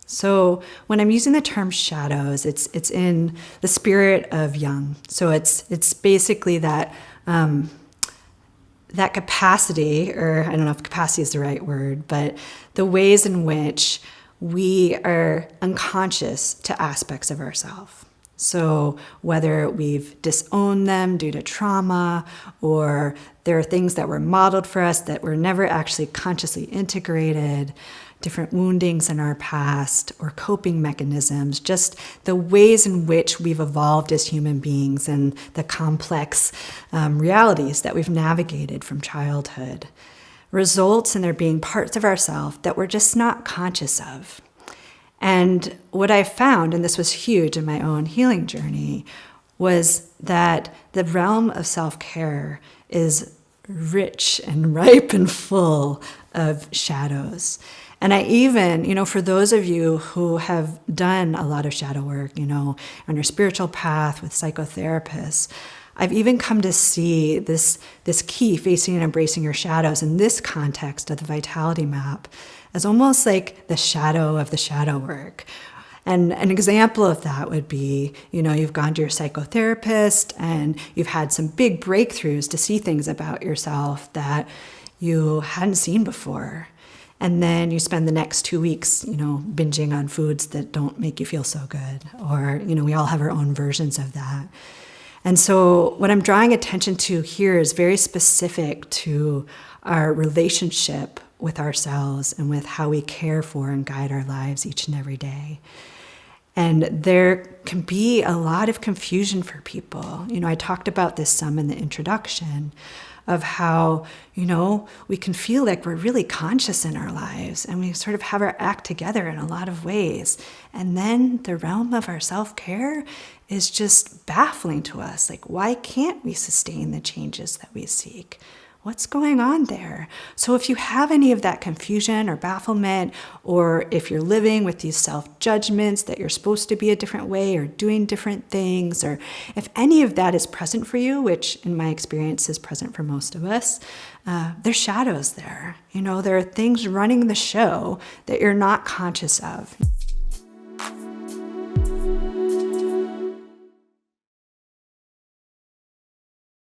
So when I'm using the term shadows, it's in the spirit of Jung. So it's basically that that capacity, or I don't know if capacity is the right word, but the ways in which we are unconscious to aspects of ourselves. So whether we've disowned them due to trauma, or there are things that were modeled for us that were never actually consciously integrated, different woundings in our past, or coping mechanisms, just the ways in which we've evolved as human beings and the complex realities that we've navigated from childhood, results in there being parts of ourselves that we're just not conscious of. And what I found, and this was huge in my own healing journey, was that the realm of self-care is rich and ripe and full of shadows. And I even, for those of you who have done a lot of shadow work, on your spiritual path with psychotherapists, I've even come to see this key, facing and embracing your shadows, in this context of the vitality map, as almost like the shadow of the shadow work. And an example of that would be, you've gone to your psychotherapist and you've had some big breakthroughs to see things about yourself that you hadn't seen before. And then you spend the next 2 weeks, binging on foods that don't make you feel so good. Or, we all have our own versions of that. And so what I'm drawing attention to here is very specific to our relationship with ourselves and with how we care for and guide our lives each and every day. And there can be a lot of confusion for people. I talked about this some in the introduction, of how, we can feel like we're really conscious in our lives and we sort of have our act together in a lot of ways. And then the realm of our self-care is just baffling to us. Like, why can't we sustain the changes that we seek? What's going on there? So if you have any of that confusion or bafflement, or if you're living with these self-judgments that you're supposed to be a different way or doing different things, or if any of that is present for you, which in my experience is present for most of us, there's shadows there. There are things running the show that you're not conscious of.